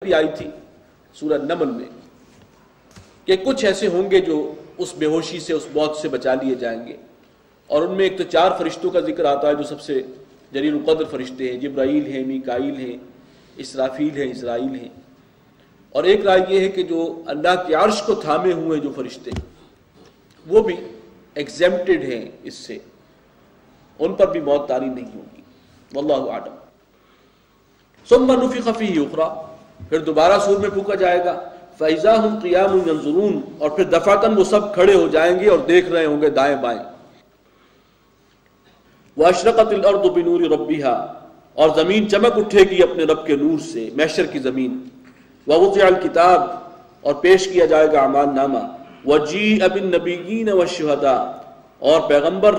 بھی آئی تھی سورہ نمل میں کہ کچھ ایسے ہوں گے جو اس بے ہوشی سے، اس موت سے بچا لیے جائیں گے، اور ان میں ایک تو 4 فرشتوں کا ذکر آتا ہے جو سب سے جلیل القدر فرشتے ہیں، جبرائیل ہیں، میکائیل ہیں، اسرافیل ہیں، اسرائیل ہیں، اور ایک رائے یہ ہے کہ جو اللہ کے عرش کو تھامے ہوئے جو فرشتے وہ بھی ایگزیمپٹڈ ہیں اس سے، ان پر بھی موت طاری نہیں ہوگی، واللہ اعلم۔ ثم نفخ فیہ اخری، پھر دوبارہ سور میں پھونکا جائے گا، فاذا ہم قیام ینظرون، اور پھر دفعتاً وہ سب کھڑے ہو جائیں گے اور دیکھ رہے ہوں گے دائیں بائیں۔ واشرقت الارض بنور ربها، اور زمین چمک اٹھے گی اپنے رب کے نور سے، محشر کی زمین۔ ووضع الکتاب، اور پیش کیا جائے گا اعمال نامہ۔ وجیء بالنبیین والشہداء، اور پیغمبر،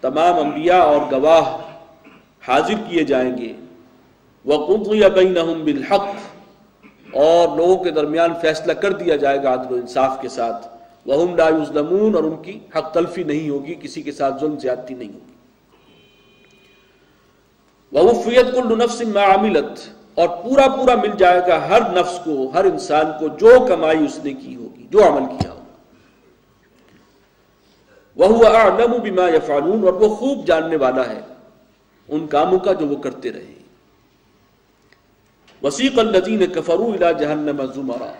تمام انبیاء اور گواہ حاضر کیے جائیں گے۔ وقضی بینہم بالحق، اور لوگوں کے درمیان فیصلہ کر دیا جائے گا عدل و انصاف کے ساتھ۔ وہم لا یظلمون، اور ان کی حق تلفی نہیں ہوگی، کسی کے ساتھ ظلم زیادتی نہیں ہوگی۔ ووفیت کل نفس ما عملت، اور پورا پورا مل جائے گا ہر نفس کو، ہر انسان کو جو کمائی اس نے کی ہوگی، جو عمل کیا ہوگا۔ وَهُوَ أَعْلَمُ بِمَا يَفْعَلُونَ، اور وہ خوب جاننے والا ہے ان کاموں کا جو وہ کرتے رہے۔ وَسِيقَ الَّذِينَ كَفَرُوا إِلَى جَهَنَّمَ زُمَرًا،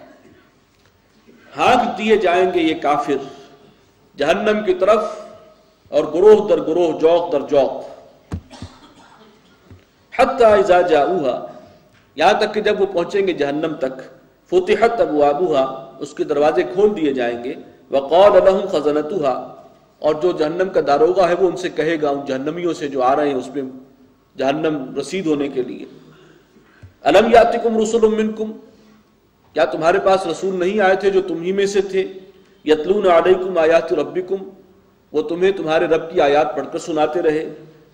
ہانک دیے جائیں گے یہ کافر جہنم کی طرف، اور گروہ در گروہ، جوق در جوق۔ حَتَّى إِذَا جَاءُوهَا، یہاں تک کہ جب وہ پہنچیں گے جہنم تک، فُتِحَتْ أَبْوَابُهَا، اس کے دروازے کھول دیے جائیں گے۔ وَقَالَ لَهُمْ خَزَنَتُهَا، اور جو جہنم کا داروغہ ہے وہ ان سے کہے گا، ان جہنمیوں سے جو آ رہے ہیں اس میں جہنم رسید ہونے کے لیے، الم یاتکم رسل منکم، کیا تمہارے پاس رسول نہیں آئے تھے جو تم ہی میں سے تھے، یتلون علیکم آیات ربکم، وہ تمہیں تمہارے رب کی آیات پڑھ کر سناتے رہے،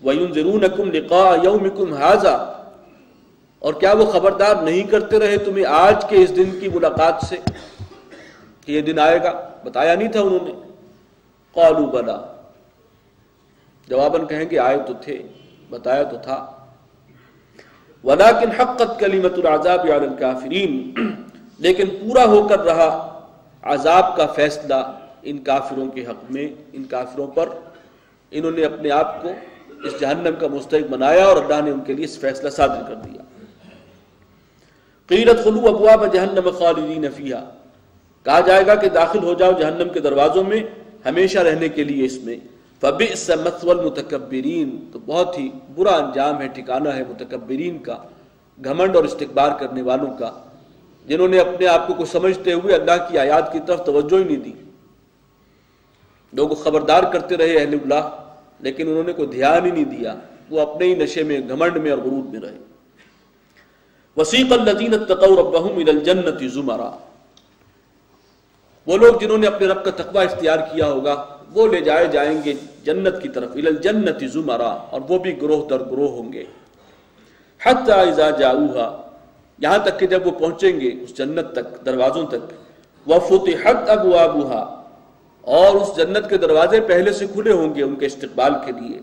وینذرونکم لقاء یومکم ھذا، اور کیا وہ خبردار نہیں کرتے رہے تمہیں آج کے اس دن کی ملاقات سے کہ یہ دن آئے گا، بتایا نہیں تھا انہوں نے؟ قالوا بلا، جواباً کہیں گے آئے تو تھے، بتایا تو تھا۔ ولیکن حقت کلمۃ العذاب علی الکافرین، لیکن پورا ہو کر رہا عذاب کا فیصلہ ان کافروں کے حق میں، ان کافروں پر، انہوں نے اپنے آپ کو اس جہنم کا مستحق بنایا اور اللہ نے ان کے لیے اس فیصلہ صادر کر دیا۔ قیل ادخلوا ابواب جہنم خالدین فیہا، کہا جائے گا کہ داخل ہو جاؤ جہنم کے دروازوں میں ہمیشہ رہنے کے لیے اس میں۔ فبئس مثوى المتکبرین، تو بہت ہی برا انجام ہے، ٹھکانہ ہے متکبرین کا، گھمنڈ اور استکبار کرنے والوں کا، جنہوں نے اپنے آپ کو سمجھتے ہوئے اللہ کی آیات کی طرف توجہ ہی نہیں دی۔ لوگ خبردار کرتے رہے اہل اللہ، لیکن انہوں نے کوئی دھیان ہی نہیں دیا، وہ اپنے ہی نشے میں، گھمنڈ میں اور غرور میں رہے۔ وسیق الذین اتقوا ربهم الى الجنة زمرا، وہ لوگ جنہوں نے اپنے رب کا تقوی اختیار کیا ہوگا وہ لے جائے جائیں گے جنت کی طرف، الی الجنت زمرا، اور وہ بھی گروہ در گروہ ہوں گے۔ حتی اذا جاؤہا، یہاں تک کہ جب وہ پہنچیں گے اس جنت تک، دروازوں تک، وفتحت ابوابہا، اور اس جنت کے دروازے پہلے سے کھلے ہوں گے ان کے استقبال کے لیے۔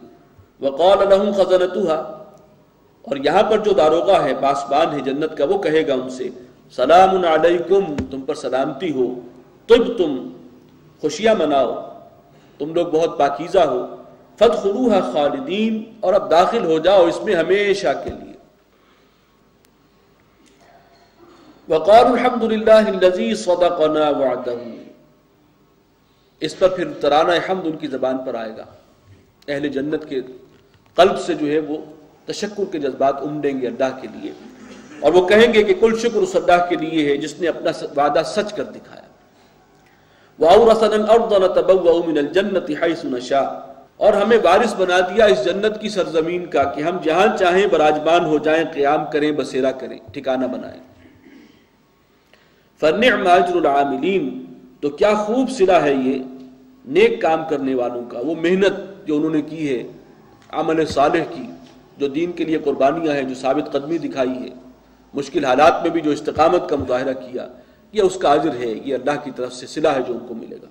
وقال لہم خزنتہا، اور یہاں پر جو داروغہ ہے، پاسبان ہے جنت کا، وہ کہے گا ان سے سلام علیکم، تم پر سلامتی ہو، طبتم، خوشیاں مناؤ، تم لوگ بہت پاکیزہ ہو، فادخلوها خالدین، اور اب داخل ہو جاؤ اس میں ہمیشہ کے لیے۔ وقالوا الحمد للہ الذی صدقنا وعدہ، اس پر پھر ترانہ حمد ان کی زبان پر آئے گا، اہل جنت کے قلب سے جو ہے وہ تشکر کے جذبات امڈیں گے اللہ کے لیے، اور وہ کہیں گے کہ کل شکر اس اللہ کے لیے ہے جس نے اپنا وعدہ سچ کر دکھایا۔ وَأَوْرَثَنَا الْأَرْضَ نَتَبَوَّأُ مِنَ الْجَنَّةِ حَيْثُ نَشَاءُ، اور ہمیں وارث بنا دیا اس جنت کی سرزمین کا کہ ہم جہاں چاہیں براجمان ہو جائیں، قیام کریں، بسیرا کریں، ٹھکانہ بنائیں۔ فَنِعْمَ أَجْرُ الْعَامِلِينَ، تو کیا خوب صلہ ہے یہ نیک کام کرنے والوں کا، وہ محنت جو انہوں نے کی ہے، عمل صالح کی، جو دین کے لیے قربانیاں ہیں، جو ثابت قدمی دکھائی ہے، مشکل حالات میں بھی جو استقامت کا مظاہرہ کیا، یہ اس کا اجر ہے، یہ اللہ کی طرف سے صلہ ہے جو ان کو ملے گا۔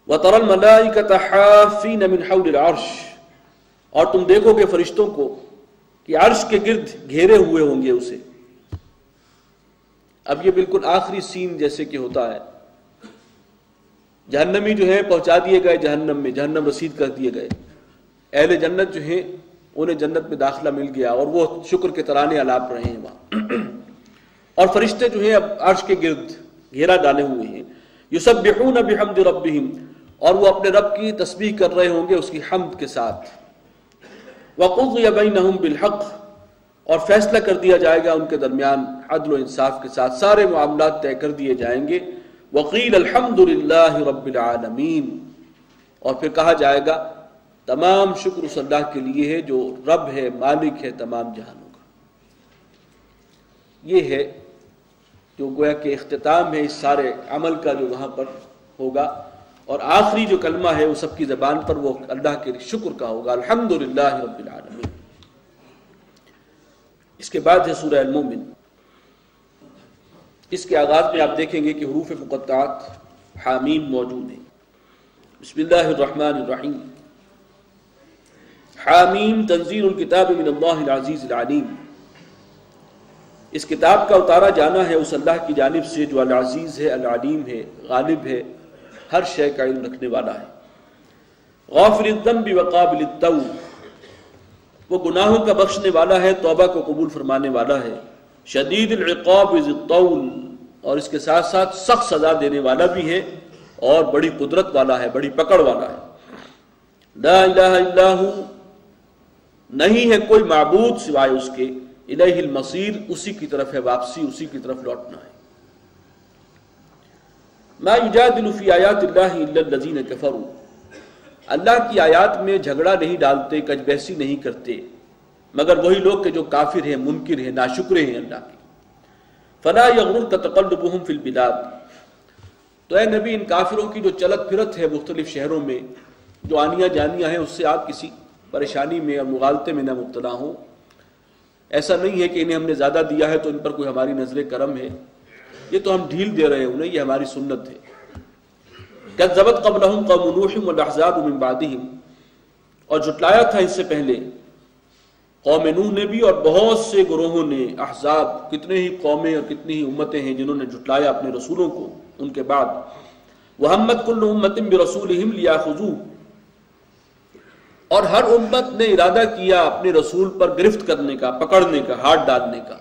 وَتَرَى الْمَلَائِكَةَ حَافِّينَ مِنْ حَوْلِ الْعَرْشِ، اور تم دیکھو گے فرشتوں کو کہ عرش کے گرد گھیرے ہوئے ہوں گے اسے، اب یہ بالکل آخری سین جیسے کہ ہوتا ہے، جہنمی جو ہے پہنچا دیے گئے جہنم میں، جہنم رسید کر دیے گئے، اہل جنت جو ہیں انہیں جنت میں داخلہ مل گیا اور وہ شکر کے ترانے الاپ رہے ہیں وہاں، اور فرشتے جو ہیں اب عرش کے گرد گھیرا ڈالے ہوئے ہیں، یسبحون بحمد ربہم، اور وہ اپنے رب کی تسبیح کر رہے ہوں گے اس کی حمد کے ساتھ، وقضی بینہم بالحق، اور فیصلہ کر دیا جائے گا ان کے درمیان عدل و انصاف کے ساتھ، سارے معاملات طے کر دیے جائیں گے، وقیل الحمد للہ رب العالمین، اور پھر کہا جائے گا تمام شکر اس اللہ کے لیے ہے جو رب ہے، مالک ہے تمام جہانوں کا۔ یہ ہے جو گویا کہ اختتام ہے اس سارے عمل کا جو وہاں پر ہوگا، اور آخری جو کلمہ ہے وہ سب کی زبان پر وہ اللہ کے شکر کا ہوگا، الحمدللہ رب العالمین۔ اس کے بعد ہے سورہ المومن۔ اس کے آغاز میں آپ دیکھیں گے کہ حروف مقطعات حامیم موجود ہیں۔ بسم اللہ الرحمن الرحیم، حامیم تنزیل الکتاب من اللہ العزیز العلیم، اس کتاب کا اتارا جانا ہے اس اللہ کی جانب سے جو العزیز ہے، العلیم ہے، غالب ہے، ہر شے کا علم رکھنے والا ہے، غافر الذنب وقابل التوب، وہ گناہوں کا بخشنے والا ہے، توبہ کو قبول فرمانے والا ہے، شدید العقاب ذی الطول، اور اس کے ساتھ ساتھ سخت سزا دینے والا بھی ہے اور بڑی قدرت والا ہے، بڑی پکڑ والا ہے۔ لا الہ الا ہو، نہیں ہے کوئی معبود سوائے اس کے، الیہ المصیر، اسی کی طرف ہے واپسی، اسی کی طرف لوٹنا ہے۔ ما یجادل فی آیات اللہ الا الذین کفروا، اللہ کی آیات میں جھگڑا نہیں ڈالتے، کج بحثی نہیں کرتے مگر وہی لوگ کہ جو کافر ہیں، منکر ہیں، ناشکرے ہیں اللہ کے۔ فلا یغررک تقلبہم فی البلاد، تو اے نبی ان کافروں کی جو چلت پھرت ہے مختلف شہروں میں، جو آنیاں جانیاں ہیں، اس سے آپ کسی پریشانی میں اور مغالطے میں نہ مبتلا ہوں۔ ایسا نہیں ہے کہ انہیں ہم نے زیادہ دیا ہے تو ان پر کوئی ہماری نظر کرم ہے، یہ تو ہم ڈھیل دے رہے ہیں انہیں، یہ ہماری سنت ہے۔ کذبت قبلہم قوم نوح والاحزاب من بعدہم، اور جھٹلایا تھا اس سے پہلے قوم نوح نے بھی اور بہت سے گروہوں نے، احزاب، کتنے ہی قومیں اور کتنی ہی امتیں ہیں جنہوں نے جھٹلایا اپنے رسولوں کو ان کے بعد۔ وہمت کل امت برسولہم لیاخذوہ، اور ہر امت نے ارادہ کیا اپنے رسول پر گرفت کرنے کا، پکڑنے کا، ہاتھ ڈالنے کا،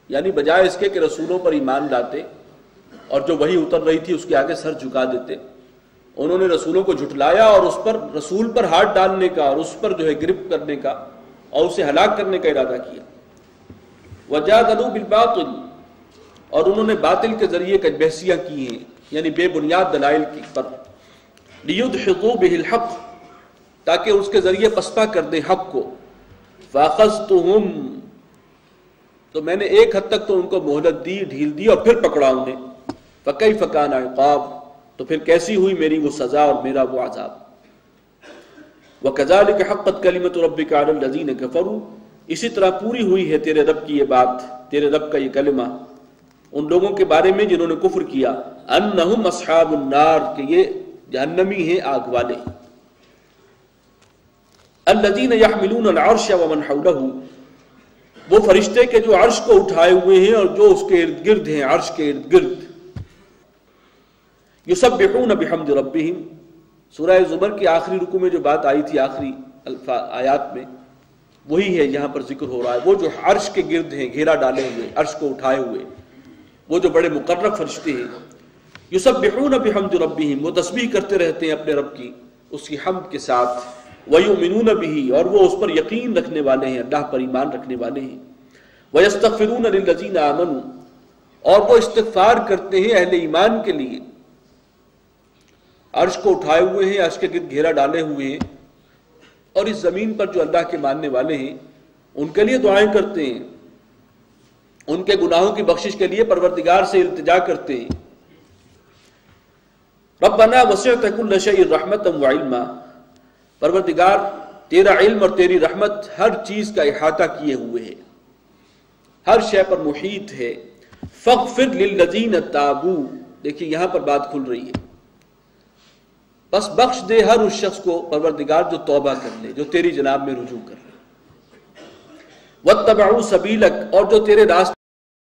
یعنی بجائے اس کے کہ رسولوں پر ایمان لاتے اور جو وحی اتر رہی تھی اس کے آگے سر جھکا دیتے، انہوں نے رسولوں کو جھٹلایا اور اس پر، رسول پر ہاتھ ڈالنے کا اور اس پر جو ہے گرفت کرنے کا اور اسے ہلاک کرنے کا ارادہ کیا۔ وجادلوا بالباطل، اور انہوں نے باطل کے ذریعے کج بحثیاں کی ہیں، یعنی بے بنیاد دلائل کی پر، لیدحضوا بہ الحق، تاکہ اس کے ذریعے پسپا کر دیں حق کو۔ فاخذتہم، تو میں نے ایک حد تک تو ان کو مہلت دی، ڈھیل دی، اور پھر پکڑا انہیں۔ فکیف کان عقاب، تو پھر کیسی ہوئی میری وہ سزا اور میرا وہ عذاب۔ وکذالک حقت کلمۃ ربک علی الذین کفروا، اسی طرح پوری ہوئی ہے تیرے رب کی یہ بات، تیرے رب کا یہ کلمہ ان لوگوں کے بارے میں جنہوں نے کفر کیا، انہم اصحاب النار، کہ یہ جہنمی ہیں، آگ والے۔ الذین یحملون العرش ومن حولہ، وہ فرشتے کے جو عرش کو اٹھائے ہوئے ہیں اور جو اس کے ارد گرد ہیں، عرش کے ارد گرد۔ یسبحون بحمد ربہم، سورہ زمر کی آخری رکوع میں جو بات آئی تھی آخری آیات میں، وہی ہے یہاں پر ذکر ہو رہا ہے۔ وہ جو عرش کے گرد ہیں، گھیرا ڈالے ہوئے، عرش کو اٹھائے ہوئے، وہ جو بڑے مقرب فرشتے ہیں، یسبحون بحمد ربہم، وہ تسبیح کرتے رہتے ہیں اپنے رب کی، اس کی حمد کے ساتھ۔ وَيُؤْمِنُونَ بِهِ، اور وہ اس پر یقین رکھنے والے ہیں، اللہ پر ایمان رکھنے والے ہیں۔ وَيَسْتَغْفِرُونَ لِلَّذِينَ آمَنُوا، اور وہ استغفار کرتے ہیں اہل ایمان کے لیے۔ عرش کو اٹھائے ہوئے ہیں، عرش کے گرد گھیرا ڈالے ہوئے ہیں، اور اس زمین پر جو اللہ کے ماننے والے ہیں ان کے لیے دعائیں کرتے ہیں، ان کے گناہوں کی بخشش کے لیے پروردگار سے التجا کرتے ہیں۔ ربنا وسعت كل شيء رحمتا وعلما، پروردگار تیرا علم اور تیری رحمت ہر چیز کا احاطہ کیے ہوئے ہے، ہر شے پر محیط ہے۔ فاغفر للذین تابوا، دیکھیے یہاں پر بات کھل رہی ہے، بس بخش دے ہر اس شخص کو پروردگار جو توبہ کر لے، جو تیری جناب میں رجوع کر لے۔ واتبعوا سبیلک، اور جو تیرے راستے